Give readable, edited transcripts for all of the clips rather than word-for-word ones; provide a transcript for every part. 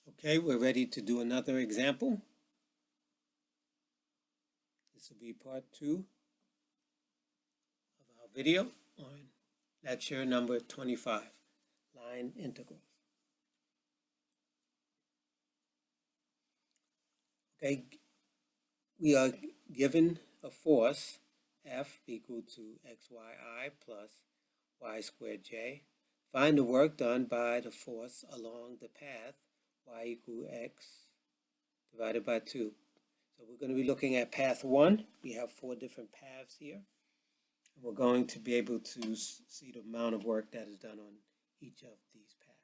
Okay, we're ready to do another example. This will be part 2 of our video on lecture number 25, line integrals. Okay, we are given a force F equal to xyi plus y squared j. Find the work done by the force along the path y equal x divided by 2. So we're going to be looking at path 1. We have 4 different paths here. And we're going to be able to see the amount of work that is done on each of these paths.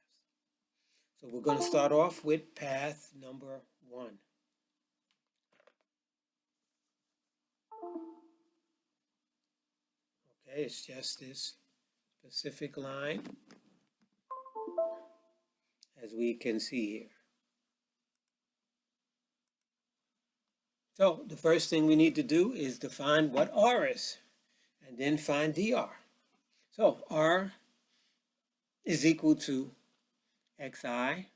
So we're going to start off with path number 1. Okay, it's just this specific line, as we can see here. So the first thing we need to do is define what R is, and then find dr. So R is equal to xi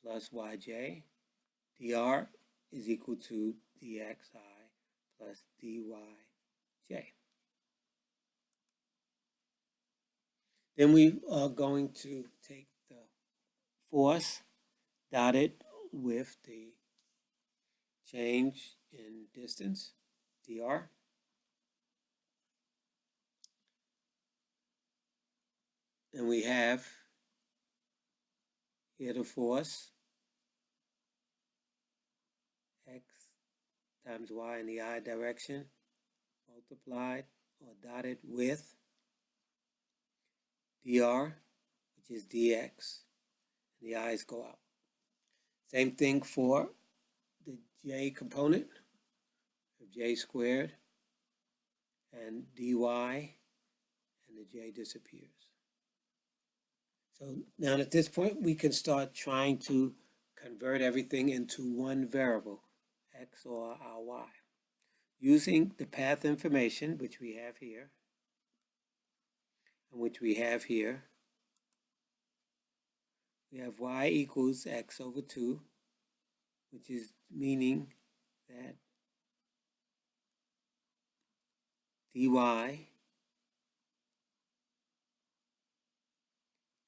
plus yj. Dr is equal to dxi plus dyj. Then we are going to take the force dotted with the change in distance, dr. And we have here the force x times y in the I direction multiplied or dotted with dr, which is dx, and the i's go out. Same thing for the j component of j squared and dy, and the j disappears. So now at this point we can start trying to convert everything into one variable, x or our y, using the path information which we have here and which we have here. We have y equals x over 2, which is meaning that dy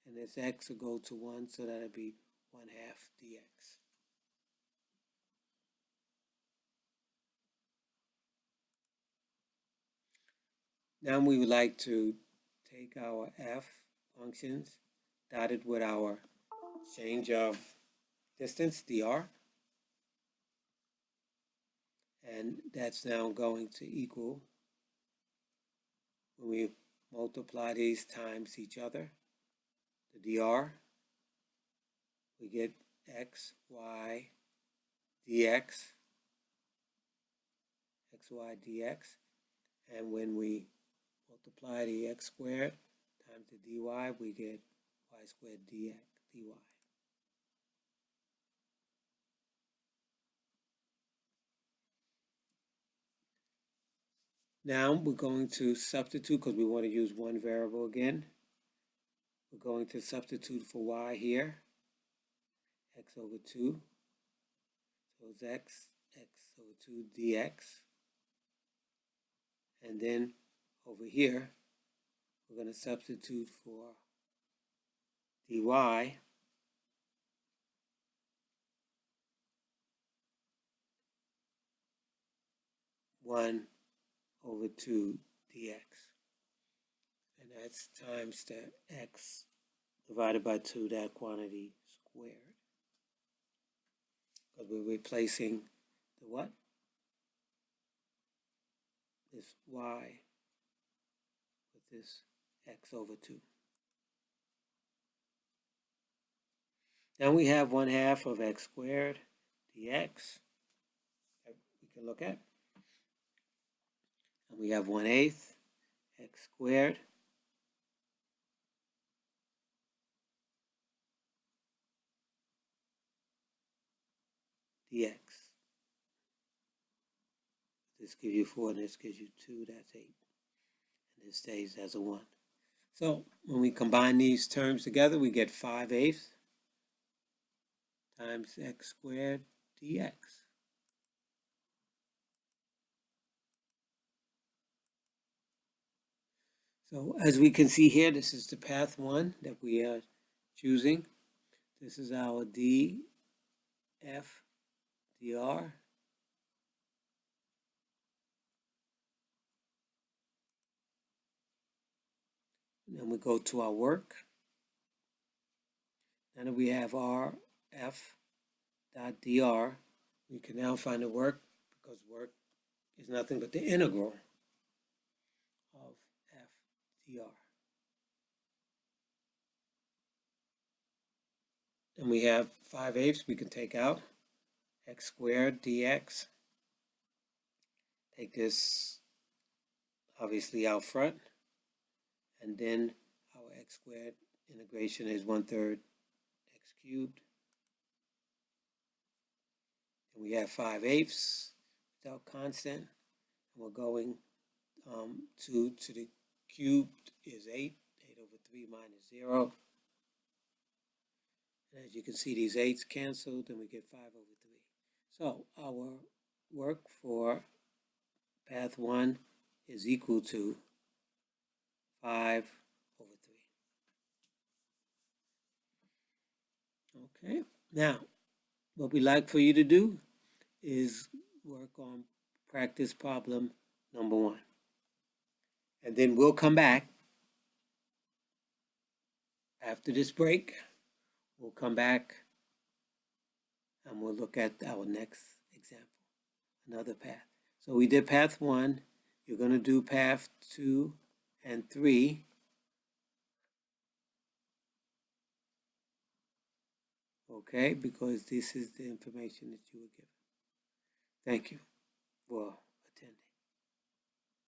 and this x will go to 1, so that'll be 1/2 dx. Now we would like to take our f functions dotted with our change of distance, dr, and that's now going to equal, when we multiply these times each other, the dr, we get x, y, dx, xy dx, and when we multiply the x squared times the dy, we get y squared dy. Now we're going to substitute, because we want to use one variable again. We're going to substitute for y here, x over 2, so it's x over 2 dx. And then over here, we're going to substitute for dy, 1 over 2 dx. And that's times the x divided by 2, that quantity squared. Because we're replacing the what? This y with this x over 2. Now we have 1/2 of x squared dx that we can look at. And we have 1/8 x squared dx. This gives you 4, and this gives you 2, that's 8. And this stays as a 1. So when we combine these terms together, we get 5/8 times x squared dx. So as we can see here, this is the path 1 that we are choosing. This is our df dr. And then we go to our work. And then we have r f dot dr. We can now find the work, because work is nothing but the integral of f dr. And we have 5/8 we can take out, x squared dx. Take this obviously out front, and then our x squared integration is 1/3 x cubed. And we have 5/8 without constant, and we're going 2 to the cubed is 8 over 3 minus 0. And as you can see, these 8's canceled, and we get 5 over 3. So our work for path 1 is equal to 5 over 3. Okay, now what we like for you to do is work on practice problem number 1. And then we'll come back after this break. We'll come back and we'll look at our next example, another path. So we did path 1. You're going to do path 2 and 3. Okay, because this is the information that you were given. Thank you for